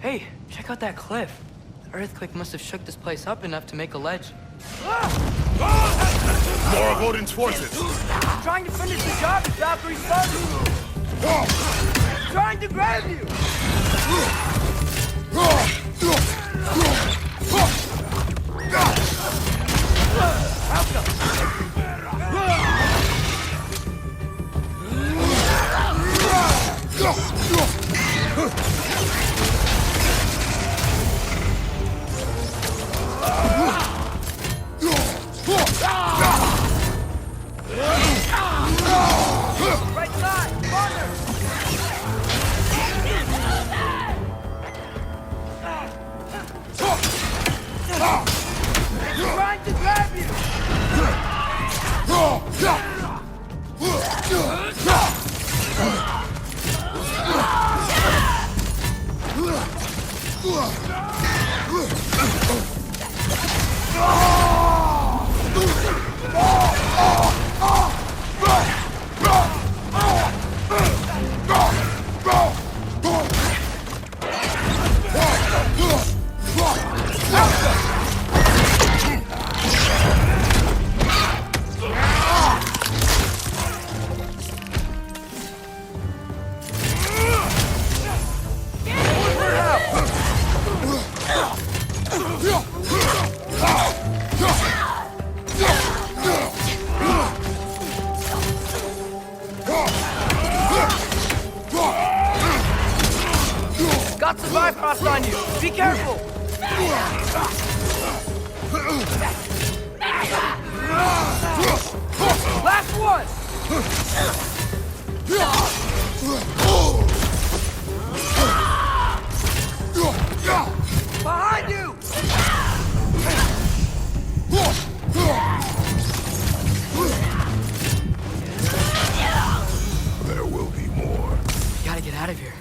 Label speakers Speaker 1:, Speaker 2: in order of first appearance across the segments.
Speaker 1: Hey, check out that cliff. The earthquake must have shook this place up enough to make a ledge.
Speaker 2: More of Odin's forces!
Speaker 1: I'm trying to finish the job that Valkyrie started! I'm trying to grab you! Right side! Corner! He's trying to grab you! Got some Bifrost on you! Be careful! Last one! Behind you!
Speaker 2: There will be more.
Speaker 1: Gotta get out of here.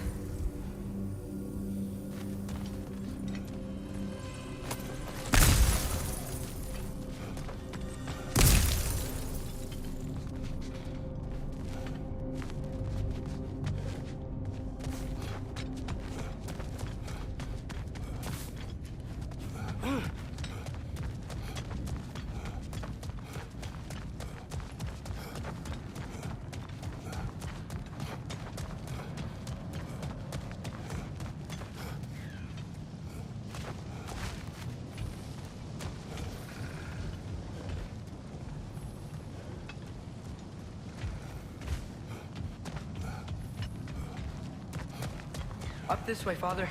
Speaker 1: Up this way, Father.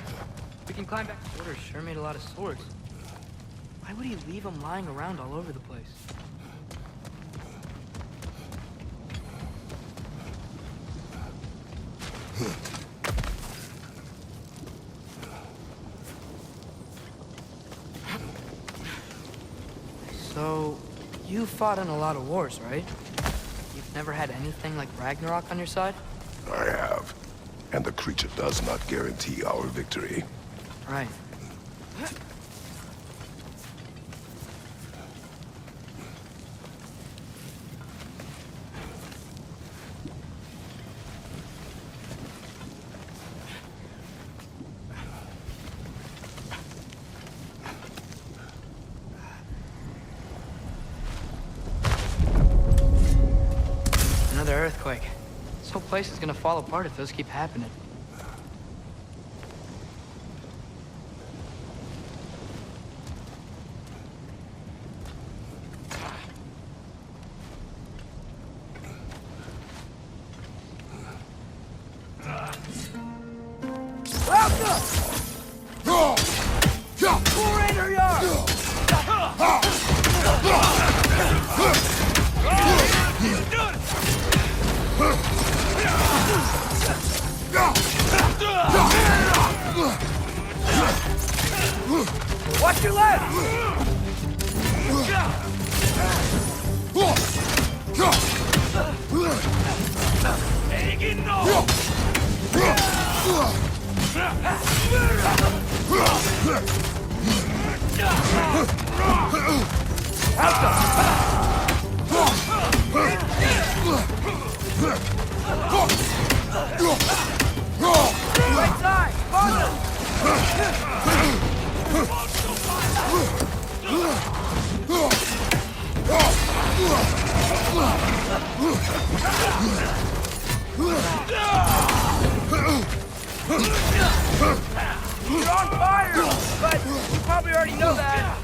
Speaker 1: We can climb back. Order sure made a lot of swords. Why would he leave them lying around all over the place? So, you fought in a lot of wars, right? You've never had anything like Ragnarok on your side?
Speaker 2: I have. And the creature does not guarantee our victory.
Speaker 1: Right. Another earthquake. This whole place is gonna fall apart if those keep happening. Watch your left! Right side! Follow! already know that.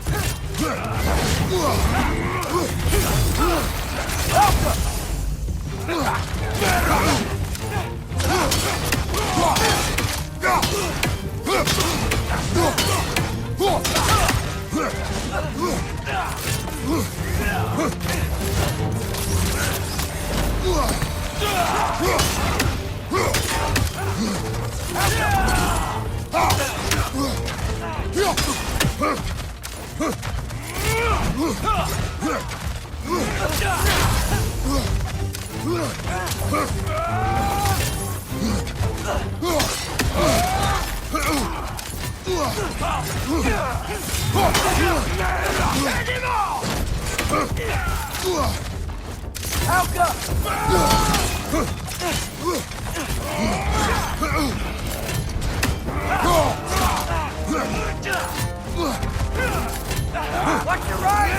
Speaker 1: Watch your right!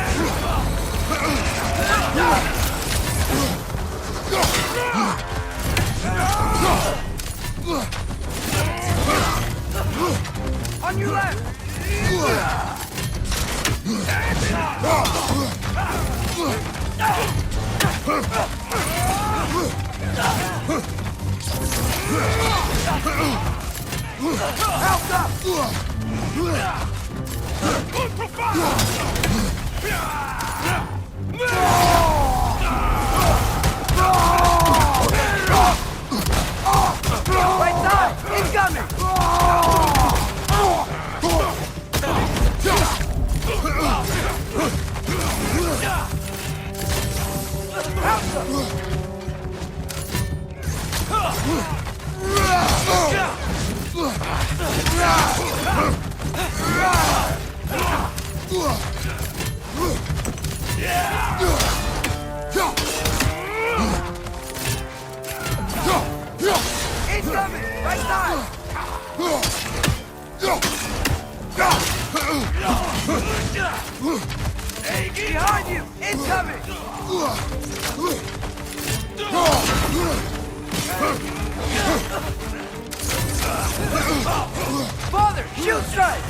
Speaker 1: On your left! Help up! Right side! Incoming! Incoming! Right side! Behind you! Incoming! Father! Shield strike!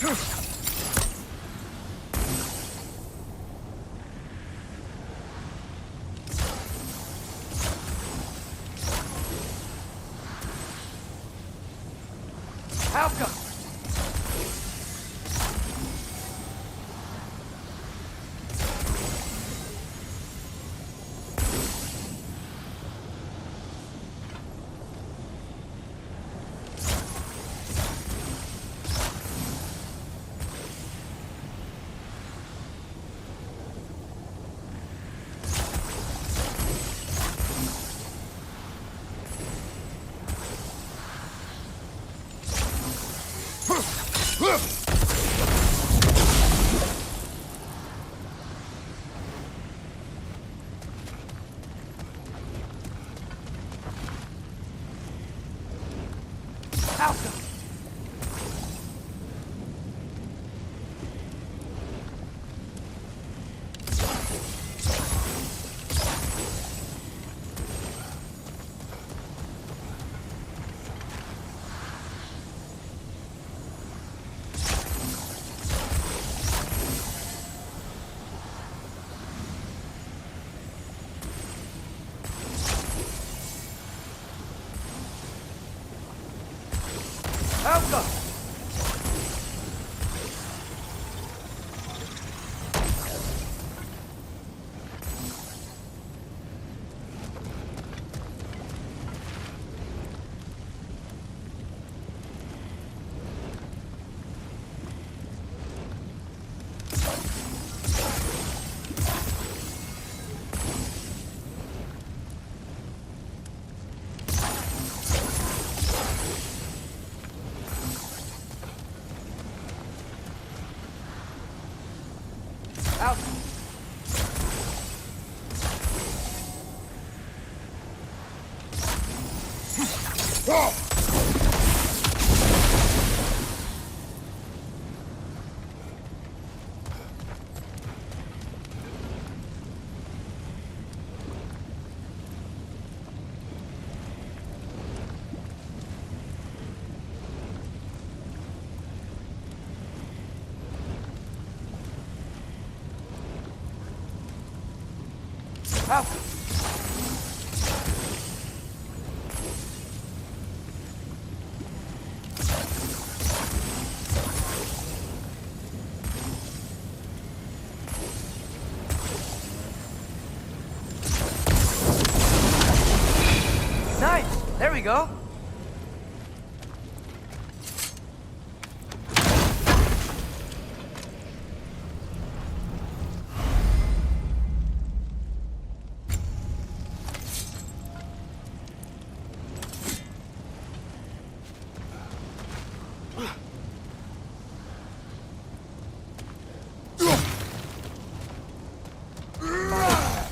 Speaker 1: Helga! Helga! Helga! Out. Out. Nice! There we go!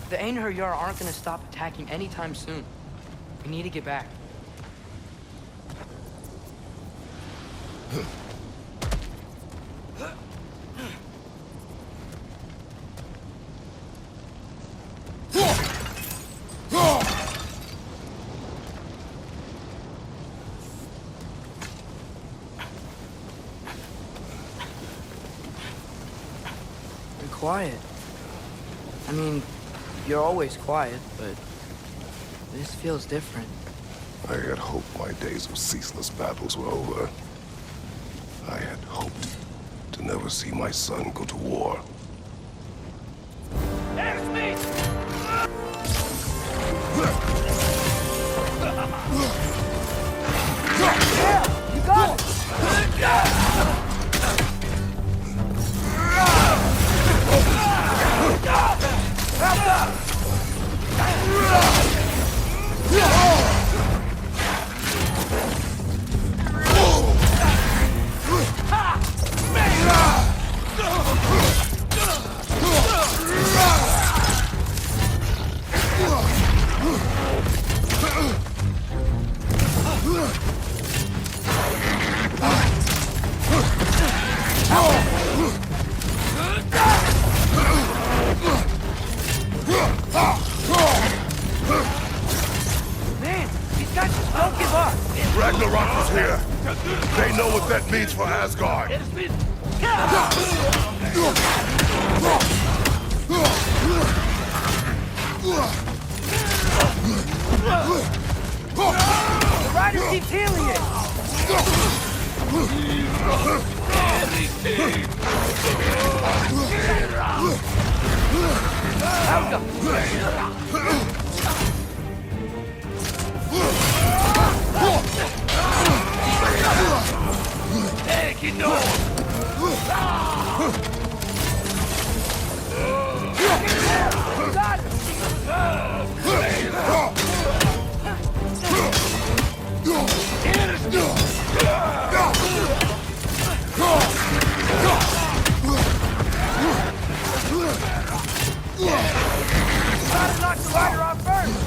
Speaker 1: The Ainur Yar aren't gonna stop attacking anytime soon. We need to get back. You're quiet. I mean, you're always quiet, but this feels different.
Speaker 2: I had hoped my days of ceaseless battles were over. I had hoped to never see my son go to war.
Speaker 1: There's me! Yeah, you got it! Man, these guys just don't give up.
Speaker 2: Ragnarök is here. They know what that means for Asgard.
Speaker 1: The rider keeps healing it! Gotta knock the rider off first!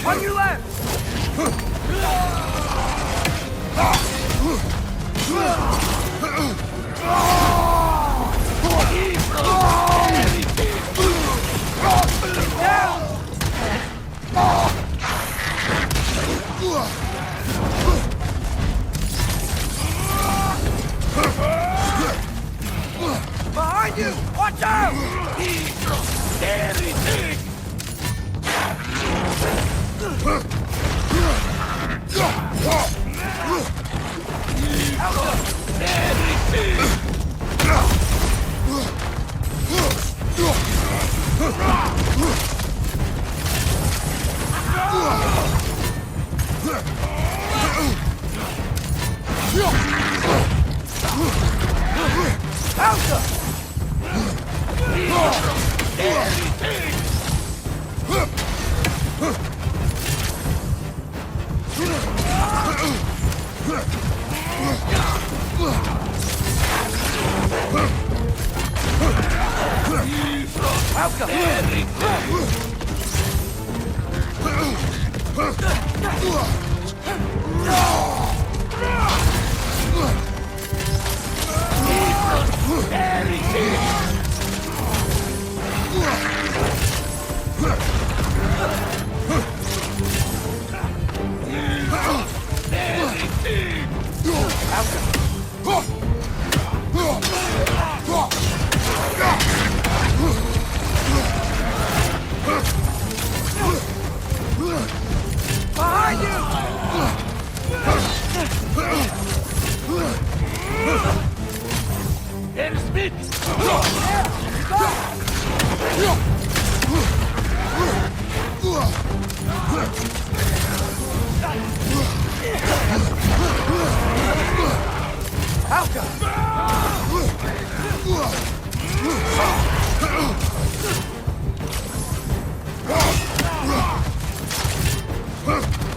Speaker 1: On your left! Behind you! Watch out!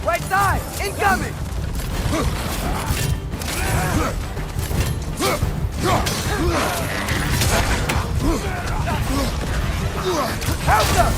Speaker 1: Right side! Incoming! Help them!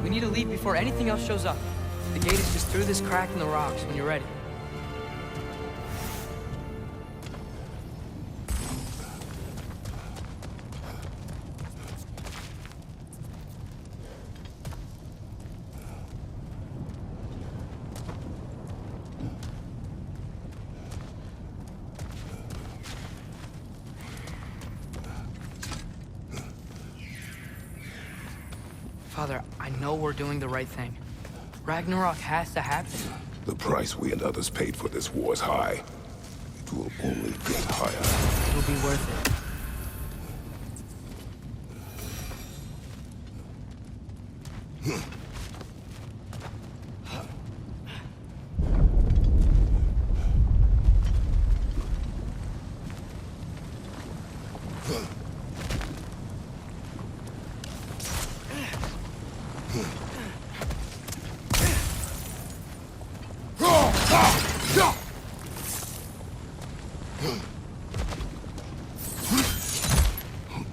Speaker 1: We need to leave before anything else shows up. The gate is just through this crack in the rocks when you're ready. Father, I know we're doing the right thing. Ragnarok has to happen.
Speaker 2: The price we and others paid for this war is high. It will only get higher.
Speaker 1: It'll be worth it.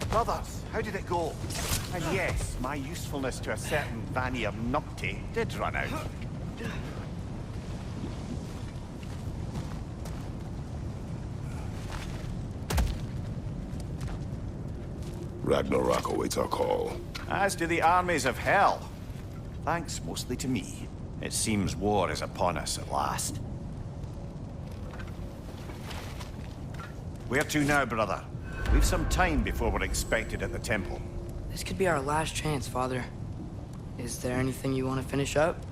Speaker 3: Brothers, how did it go? And yes, my usefulness to a certain Vanir numpty did run out.
Speaker 2: Ragnarok awaits our call.
Speaker 3: As do the armies of hell. Thanks mostly to me. It seems war is upon us at last. Where to now, brother? We've some time before we're expected at the temple.
Speaker 1: This could be our last chance, Father. Is there anything you want to finish up?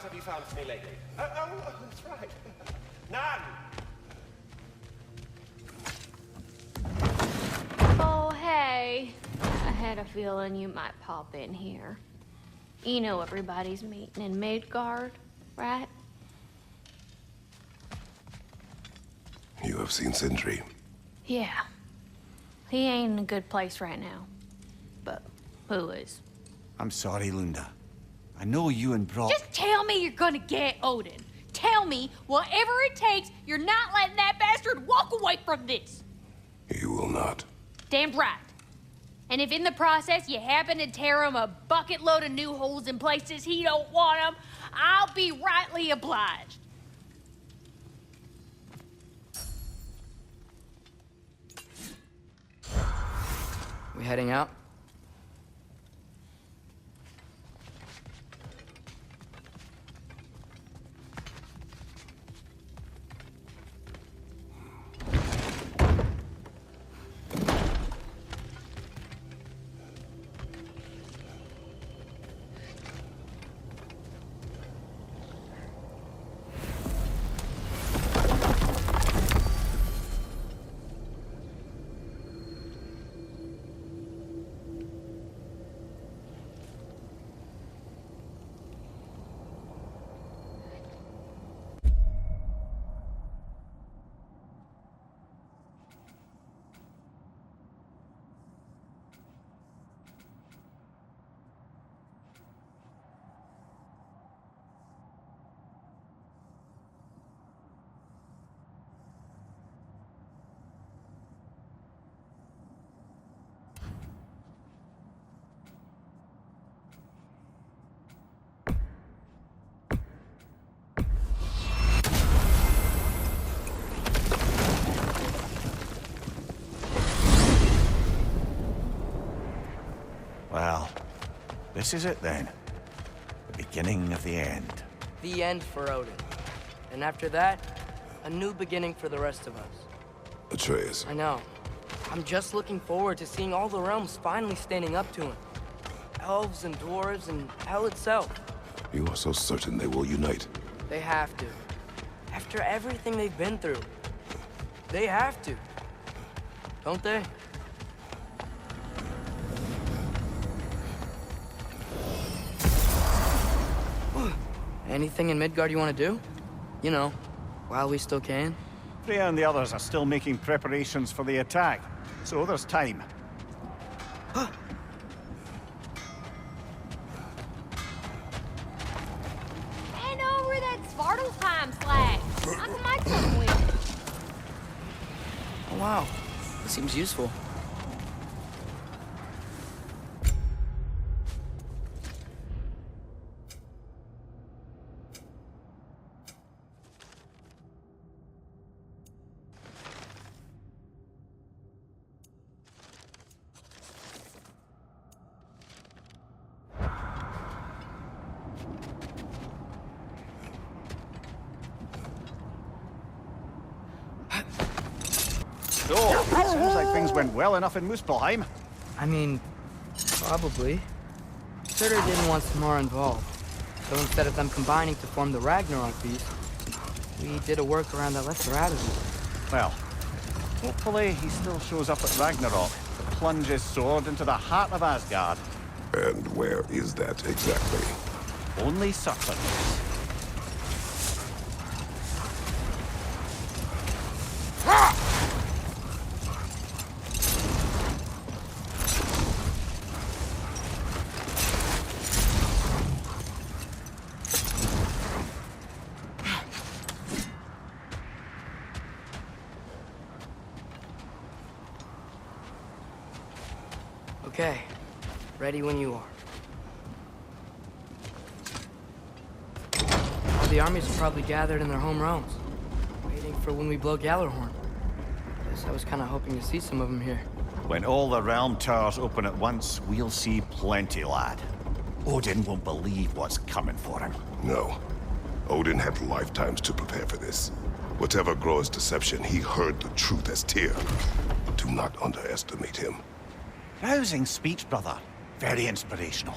Speaker 4: Have you found for me lately? Oh, that's right. None!
Speaker 5: Oh, hey. I had a feeling you might pop in here. You know everybody's meeting in Midgard, right?
Speaker 2: You have seen Sindri.
Speaker 5: Yeah. He ain't in a good place right now. But who is?
Speaker 3: I'm sorry, Lunda. I know you and Brock...
Speaker 5: Just tell me you're gonna get Odin. Tell me, whatever it takes, you're not letting that bastard walk away from this.
Speaker 2: You will not.
Speaker 5: Damn right. And if in the process you happen to tear him a bucket load of new holes in places he don't want them, I'll be rightly obliged.
Speaker 1: We heading out?
Speaker 3: Well, this is it then. The beginning of the end.
Speaker 1: The end for Odin. And after that, a new beginning for the rest of us.
Speaker 2: Atreus.
Speaker 1: I know. I'm just looking forward to seeing all the realms finally standing up to him. Elves and dwarves and hell itself.
Speaker 2: You are so certain they will unite.
Speaker 1: They have to. After everything they've been through. They have to. Don't they? Anything in Midgard you want to do? You know, while we still can.
Speaker 3: Freya and the others are still making preparations for the attack, so there's time.
Speaker 5: Hand over that Svartalfheim flag. I can make something with it.
Speaker 1: Oh, wow. This seems useful.
Speaker 3: So, sounds like things went well enough in Muspelheim.
Speaker 1: I mean, probably. Surtur didn't want some more involved. So instead of them combining to form the Ragnarok beast, we did a workaround that left her out of it.
Speaker 3: Well, hopefully he still shows up at Ragnarok to plunge his sword into the heart of Asgard.
Speaker 2: And where is that exactly?
Speaker 3: Only Surtur knows.
Speaker 1: Okay, ready when you are. All the armies are probably gathered in their home realms, waiting for when we blow Gjallarhorn. Guess I was kind of hoping to see some of them here.
Speaker 3: When all the realm towers open at once, we'll see plenty, lad. Odin won't believe what's coming for him.
Speaker 2: No. Odin had lifetimes to prepare for this. Whatever Groa's deception, he heard the truth as Tyr. Do not underestimate him.
Speaker 3: Rousing speech, brother. Very inspirational.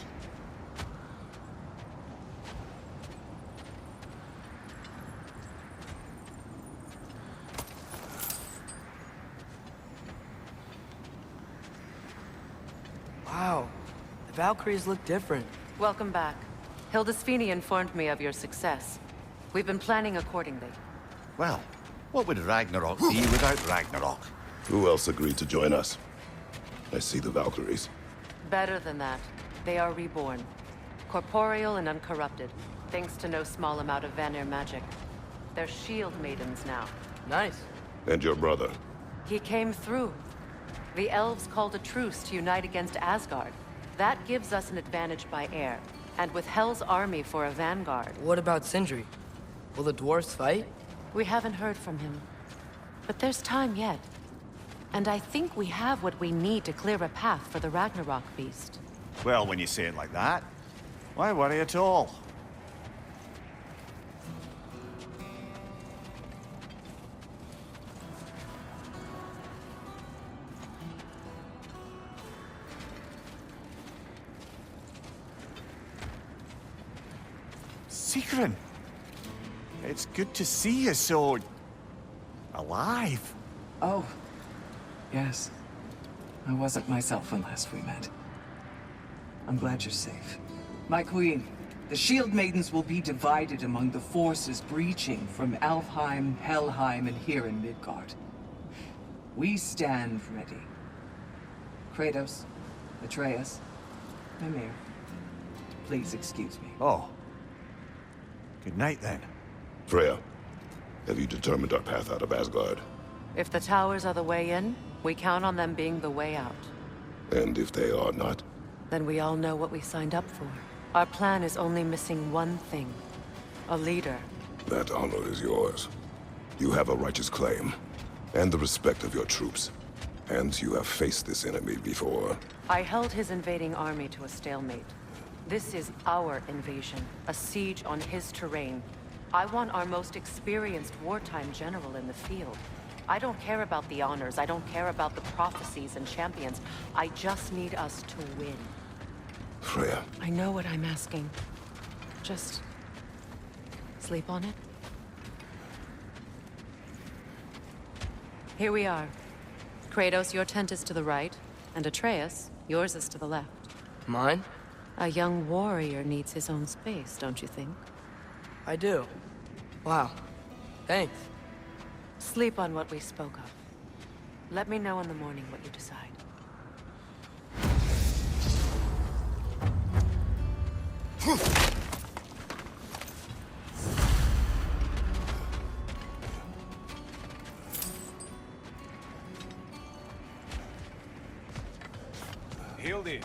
Speaker 1: Wow, the Valkyries look different.
Speaker 6: Welcome back. Hildisvini informed me of your success. We've been planning accordingly.
Speaker 3: Well, what would Ragnarok be without Ragnarok?
Speaker 2: Who else agreed to join us? I see the Valkyries.
Speaker 6: Better than that. They are reborn. Corporeal and uncorrupted, thanks to no small amount of Vanir magic. They're shield maidens now.
Speaker 1: Nice.
Speaker 2: And your brother?
Speaker 6: He came through. The elves called a truce to unite against Asgard. That gives us an advantage by air, and with Hel's army for a vanguard.
Speaker 1: What about Sindri? Will the dwarves fight?
Speaker 6: We haven't heard from him. But there's time yet. And I think we have what we need to clear a path for the Ragnarok beast.
Speaker 3: Well, when you say it like that, why worry at all? Sigrun! It's good to see you so... alive.
Speaker 7: Oh, yes. I wasn't myself when last we met. I'm glad you're safe. My queen, the Shield Maidens will be divided among the forces breaching from Alfheim, Helheim, and here in Midgard. We stand ready. Kratos, Atreus, Mimir, please excuse me.
Speaker 3: Oh. Good night, then.
Speaker 2: Freya, have you determined our path out of Asgard?
Speaker 6: If the towers are the way in, we count on them being the way out.
Speaker 2: And if they are not?
Speaker 6: Then we all know what we signed up for. Our plan is only missing one thing. A leader.
Speaker 2: That honor is yours. You have a righteous claim, and the respect of your troops. And you have faced this enemy before.
Speaker 6: I held his invading army to a stalemate. This is our invasion, a siege on his terrain. I want our most experienced wartime general in the field. I don't care about the honors, I don't care about the prophecies and champions. I just need us to win.
Speaker 2: Freya.
Speaker 6: I know what I'm asking. Just... sleep on it? Here we are. Kratos, your tent is to the right, and Atreus, yours is to the left.
Speaker 1: Mine?
Speaker 6: A young warrior needs his own space, don't you think?
Speaker 1: I do. Wow. Thanks.
Speaker 6: Sleep on what we spoke of. Let me know in the morning what you decide.
Speaker 8: Hildy,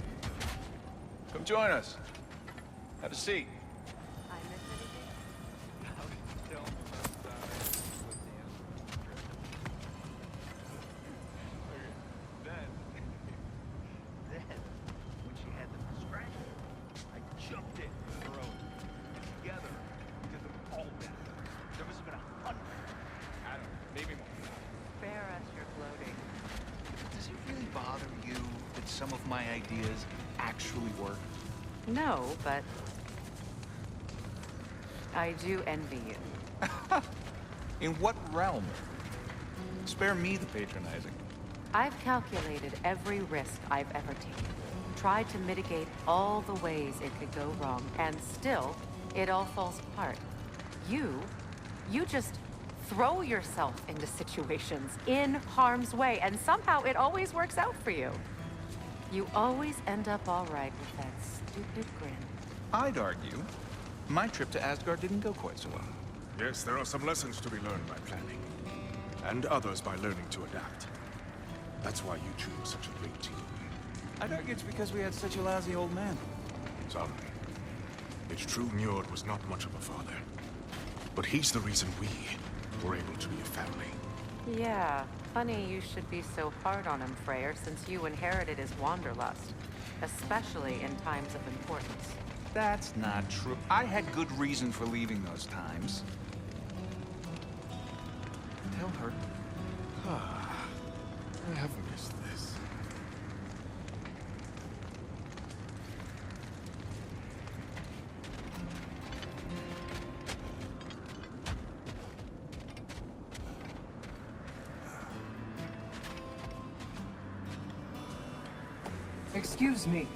Speaker 8: come join us. Have a seat.
Speaker 3: Some of my ideas actually work?
Speaker 6: No, but I do envy you.
Speaker 3: In what realm? Spare me the patronizing.
Speaker 6: I've calculated every risk I've ever taken. Tried to mitigate all the ways it could go wrong, and still, it all falls apart. You just throw yourself into situations in harm's way, and somehow it always works out for you. You always end up all right with that stupid grin.
Speaker 3: I'd argue my trip to Asgard didn't go quite so well.
Speaker 9: Yes, there are some lessons to be learned by planning. And others by learning to adapt. That's why you two are such a great team.
Speaker 3: I'd argue it's because we had such a lousy old man.
Speaker 9: Some. It's true Njord was not much of a father. But he's the reason we were able to be a family.
Speaker 6: Yeah, funny you should be so hard on him, Freyr, since you inherited his wanderlust. Especially in times of importance.
Speaker 3: That's not true. I had good reason for leaving those times. Tell her.
Speaker 9: I have missed this.
Speaker 7: Excuse me.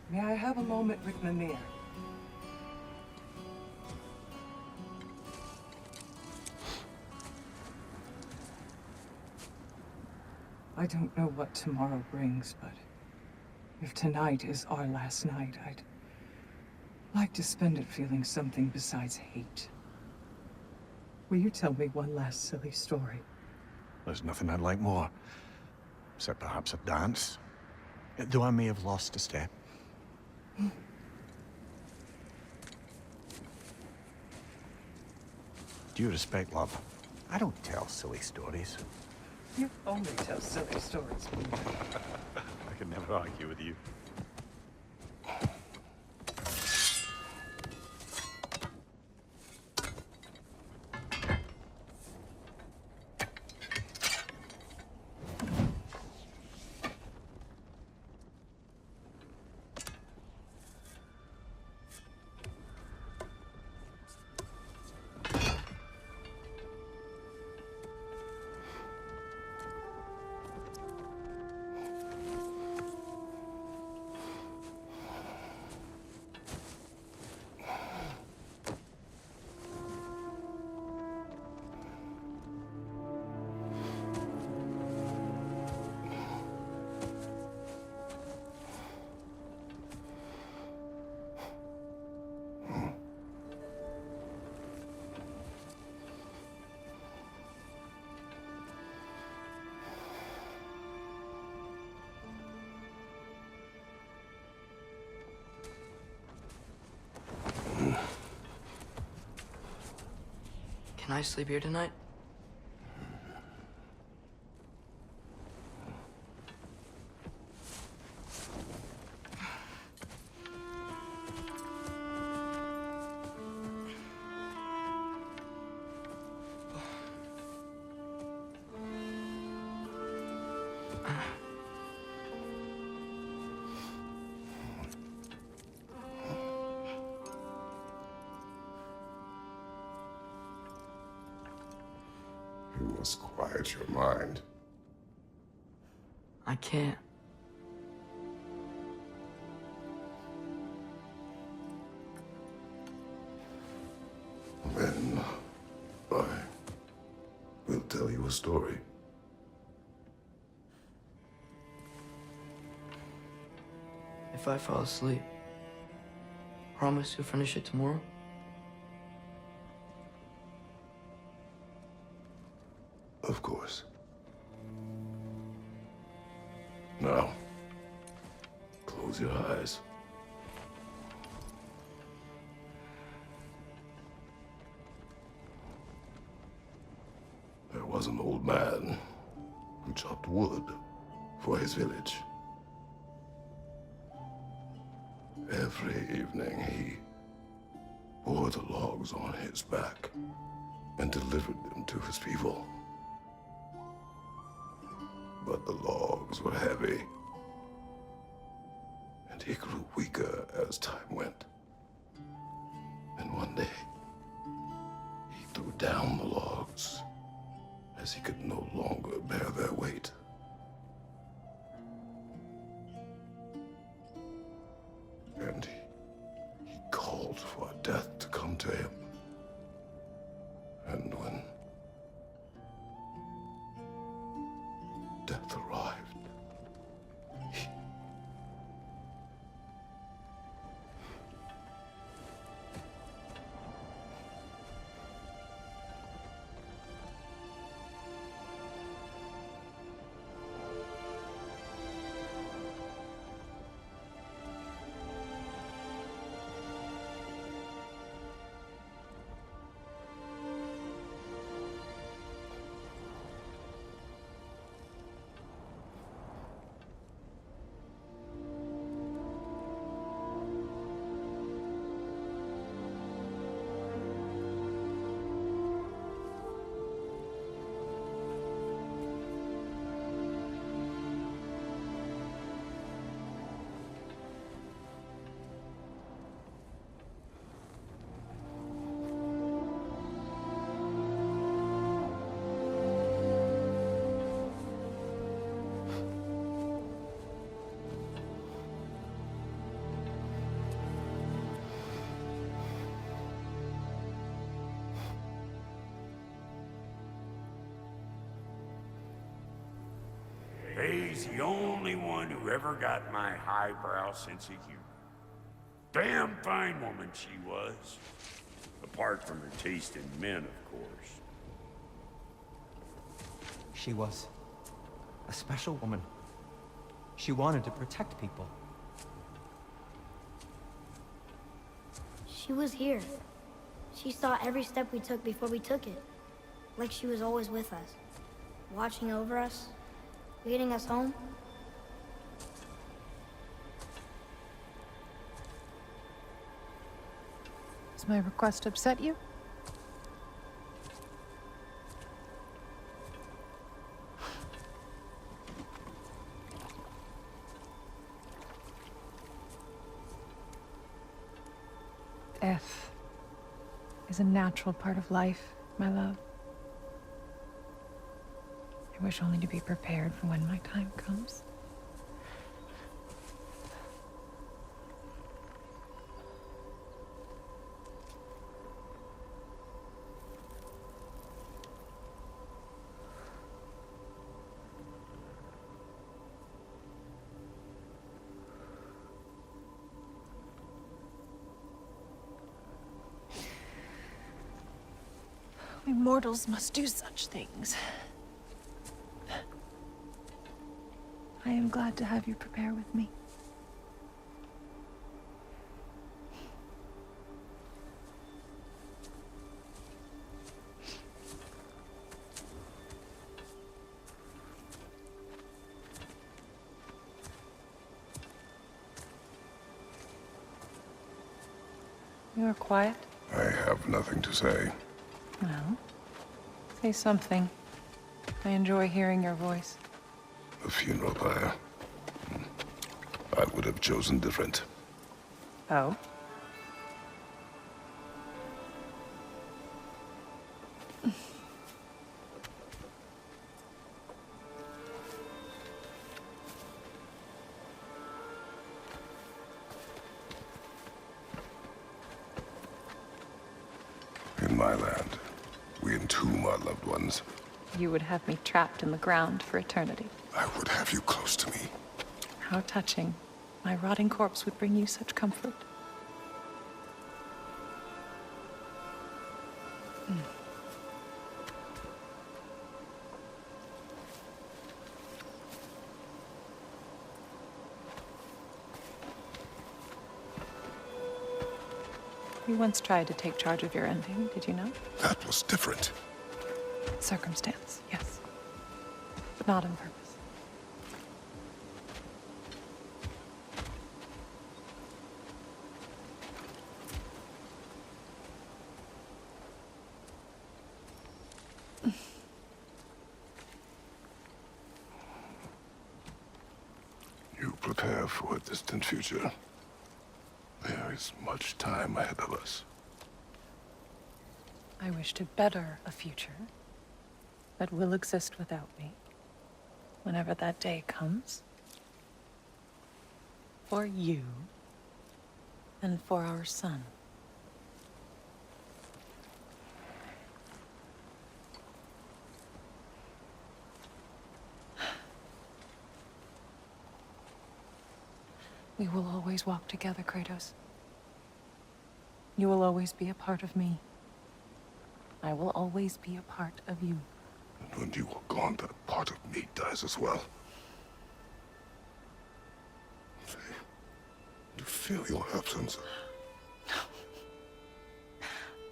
Speaker 7: May I have a moment with Mimir? I don't know what tomorrow brings, but if tonight is our last night, I'd like to spend it feeling something besides hate. Will you tell me one last silly story?
Speaker 10: There's nothing I'd like more. Except perhaps a dance. Though I may have lost a step. Due respect, love, I don't tell silly stories.
Speaker 7: You only tell silly stories.
Speaker 10: I can never argue with you.
Speaker 1: Can I sleep here tonight?
Speaker 2: You must quiet your mind.
Speaker 1: I can't.
Speaker 2: a story.
Speaker 1: If I fall asleep, promise you'll finish it tomorrow?
Speaker 2: Of course. Now, close your eyes. There was an old man who chopped wood for his village. Every evening he bore the logs on his back and delivered them to his people. But the logs were heavy, and he grew weaker as time went. And one day, he threw down the logs as he could no longer bear their weight. And he called for death to come to him. And when death arrived,
Speaker 11: He's the only one who ever got my highbrow sense of humor. Damn fine woman she was. Apart from her taste in men, of course.
Speaker 12: She was a special woman. She wanted to protect people.
Speaker 13: She was here. She saw every step we took before we took it. Like she was always with us. Watching over us. Leading us home.
Speaker 14: Does my request upset you? Death is a natural part of life, my love. I wish only to be prepared for when my time comes. We mortals must do such things. I am glad to have you prepare with me. You are quiet?
Speaker 2: I have nothing to say.
Speaker 14: Well, say something. I enjoy hearing your voice.
Speaker 2: A funeral pyre. I would have chosen different.
Speaker 14: Oh?
Speaker 2: In my land, we entomb our loved ones.
Speaker 14: You would have me trapped in the ground for eternity.
Speaker 2: I would have you close to me.
Speaker 14: How touching. My rotting corpse would bring you such comfort. You once tried to take charge of your ending, did you not?
Speaker 2: That was different.
Speaker 14: Circumstance, yes. But not on purpose.
Speaker 2: You prepare for a distant future. There is much time ahead of us.
Speaker 14: I wish to better a future that will exist without me, whenever that day comes. For you, and for our son. We will always walk together, Kratos. You will always be a part of me. I will always be a part of you.
Speaker 2: And when you are gone, that part of me dies as well. You feel your absence.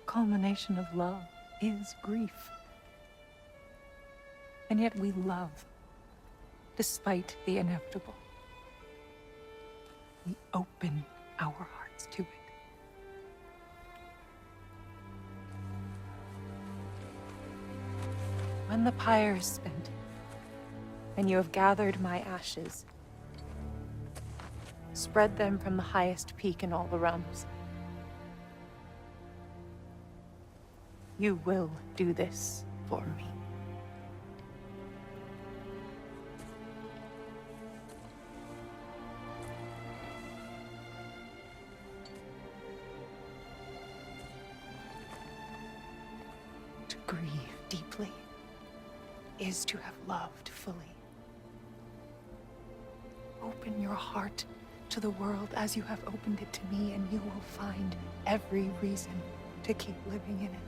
Speaker 14: Culmination of love is grief. And yet we love, despite the inevitable. We open our hearts to it. When the pyre is spent, and you have gathered my ashes, spread them from the highest peak in all the realms. You will do this for me. To grieve deeply is to have loved fully. Open your heart to the world as you have opened it to me, and you will find every reason to keep living in it.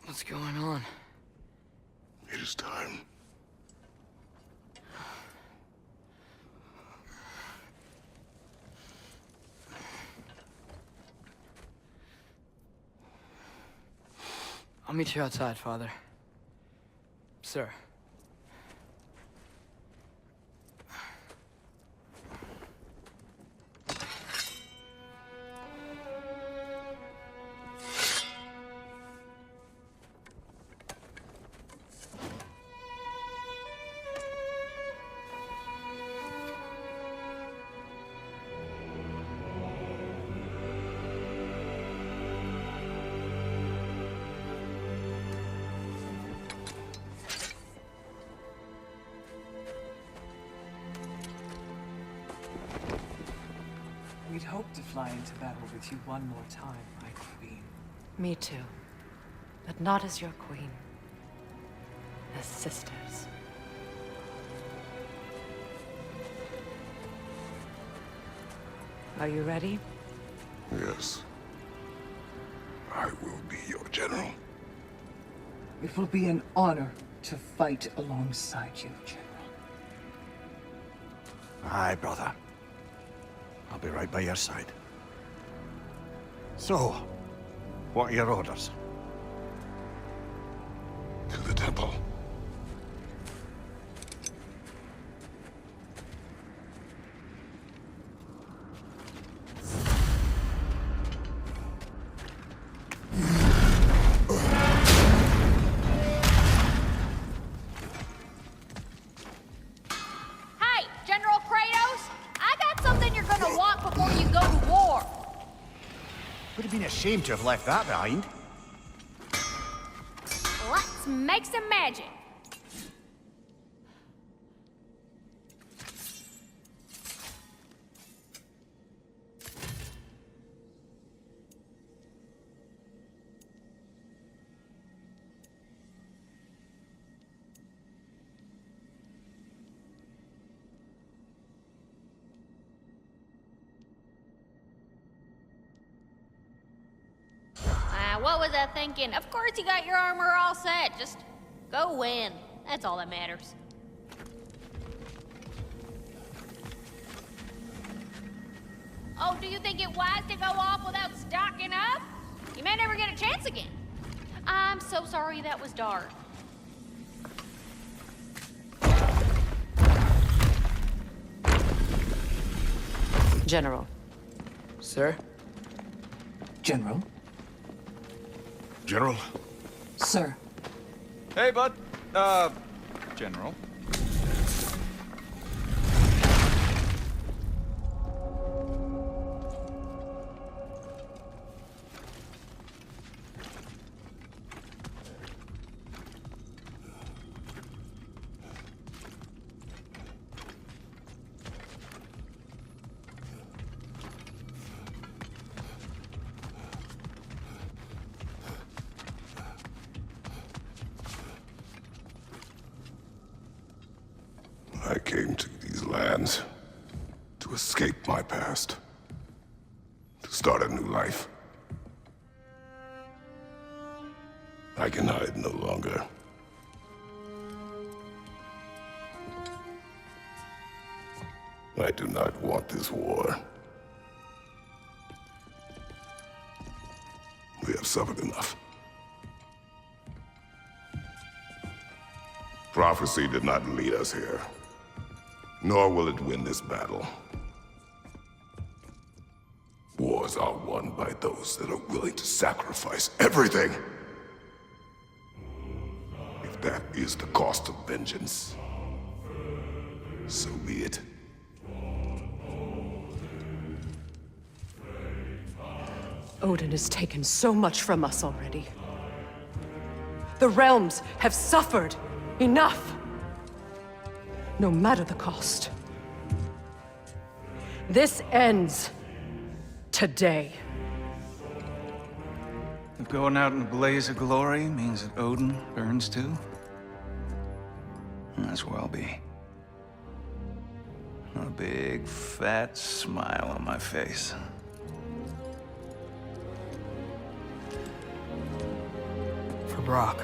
Speaker 1: What's going on?
Speaker 2: It is time.
Speaker 1: I'll meet you outside, Father. Sir.
Speaker 7: We'd hoped to fly into battle with you one more time, my queen.
Speaker 6: Me too. But not as your queen. As sisters. Are you ready?
Speaker 2: Yes. I will be your general.
Speaker 7: It will be an honor to fight alongside you, General.
Speaker 10: Aye, brother. I'll be right by your side. So, what are your orders?
Speaker 2: To the temple.
Speaker 5: Hey, General Kratos! I got something you're gonna want before you go to war!
Speaker 3: Would have been ashamed to have left that behind.
Speaker 5: Let's make some magic. What was I thinking? Of course you got your armor all set. Just go win. That's all that matters. Oh, do you think it wise to go off without stocking up? You may never get a chance again. I'm so sorry that was dark.
Speaker 6: General.
Speaker 1: Sir?
Speaker 7: General?
Speaker 9: General?
Speaker 7: Sir.
Speaker 8: Hey, bud. General.
Speaker 2: I came to these lands to escape my past, to start a new life. I can hide no longer. I do not want this war. We have suffered enough. Prophecy did not lead us here, nor will it win this battle. Wars are won by those that are willing to sacrifice everything. If that is the cost of vengeance, so be it.
Speaker 6: Odin has taken so much from us already. The realms have suffered enough. No matter the cost. This ends today.
Speaker 8: If going out in a blaze of glory means that Odin burns too, that's where I'll be. A big, fat smile on my face.
Speaker 1: For Brock.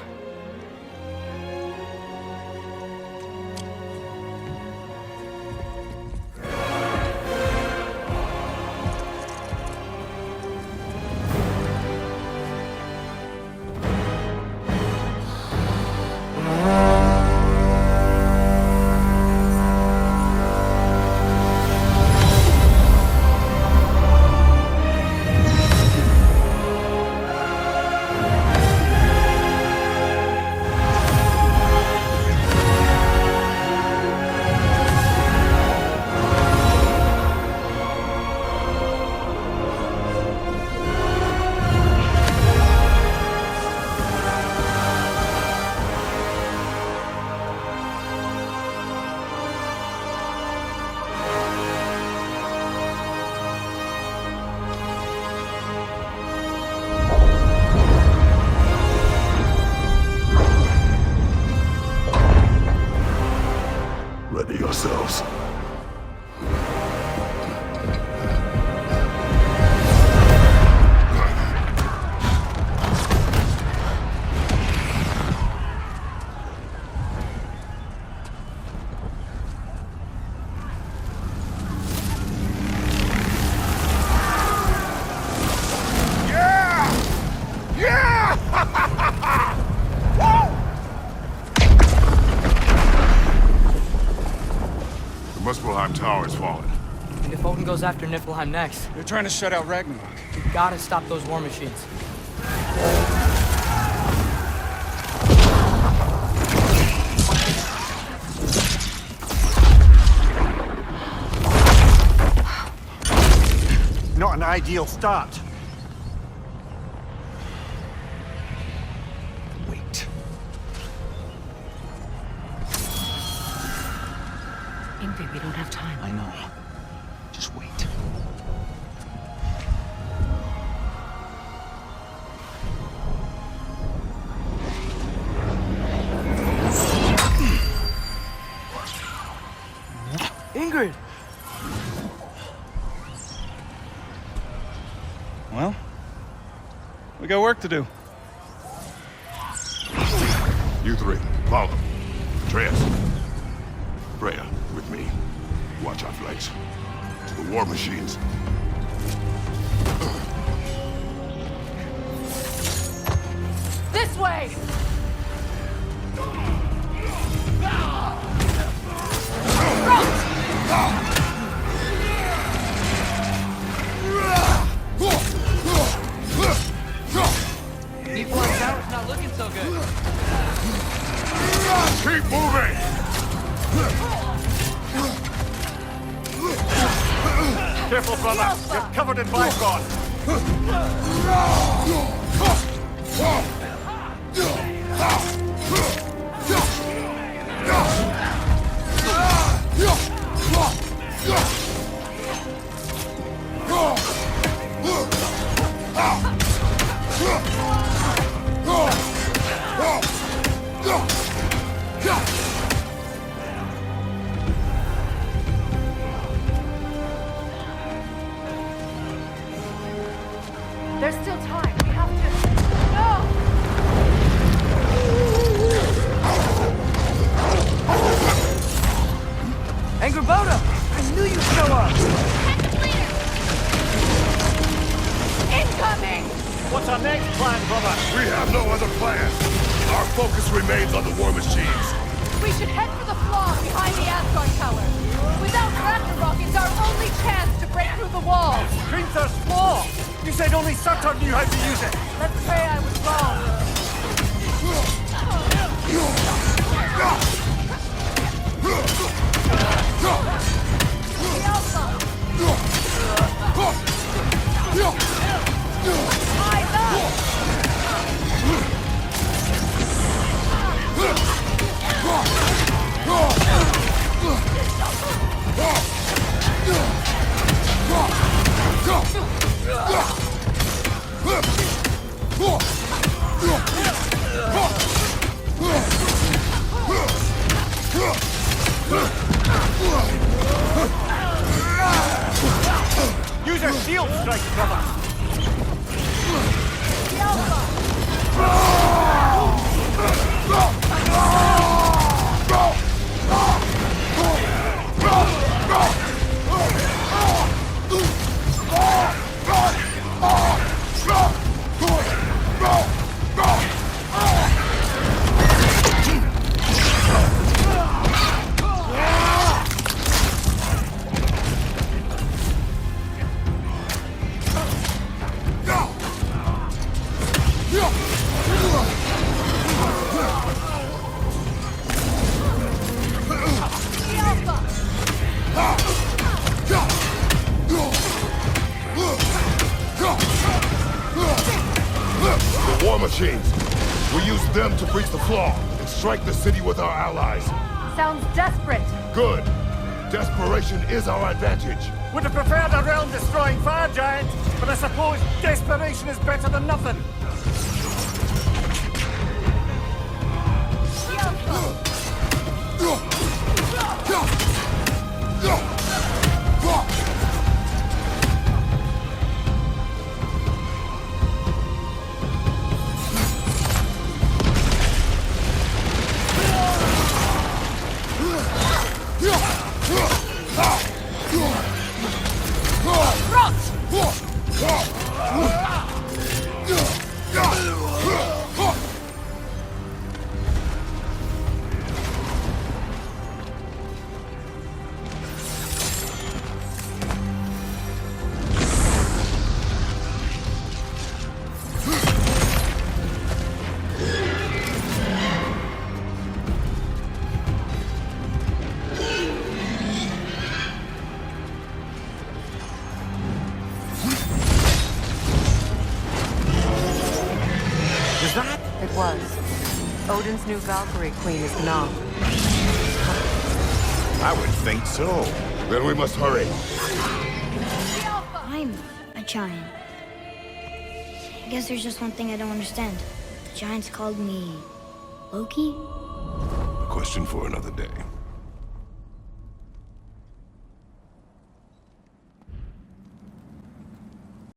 Speaker 9: The Muspelheim Tower has fallen.
Speaker 1: And if Odin goes after Niflheim next,
Speaker 8: They're trying to shut out Ragnarök.
Speaker 1: we gotta stop those war machines.
Speaker 3: Not an ideal start.
Speaker 10: Wait.
Speaker 6: Ingrid, we don't have time.
Speaker 10: I know. Just wait.
Speaker 1: Ingrid!
Speaker 8: Well, we got work to do.
Speaker 9: You three, follow. Atreus. Freya, with me. Watch our flanks. To the war machines.
Speaker 5: This way!
Speaker 1: Niflheim Tower's not looking so good.
Speaker 9: Keep moving!
Speaker 3: Careful, brother. You're covered in bifrost.
Speaker 6: There's still time. We have to... No!
Speaker 1: Angerboda! I knew you'd show up!
Speaker 5: Incoming!
Speaker 3: What's our next plan, brother?
Speaker 9: We have no other plan. Our focus remains on the war machines.
Speaker 5: We should head for the flaw behind the Asgard tower. Without Ragnarök, it's our only chance to break through the walls.
Speaker 3: Hrimthur's flaw! You said only Surtur knew how to use it.
Speaker 5: Let's pray I was wrong.
Speaker 3: Use your shield strike, brother.
Speaker 9: The war machines. We use them to breach the flaw and strike the city with our allies.
Speaker 5: Sounds desperate.
Speaker 9: Good. Desperation is our advantage.
Speaker 3: Would have preferred a realm-destroying fire giant, but I suppose desperation is better than nothing.
Speaker 6: was. Odin's new Valkyrie queen is not.
Speaker 9: I would think so. Then we must hurry.
Speaker 13: I'm a giant. I guess there's just one thing I don't understand. The giants called me Loki?
Speaker 9: A question for another day.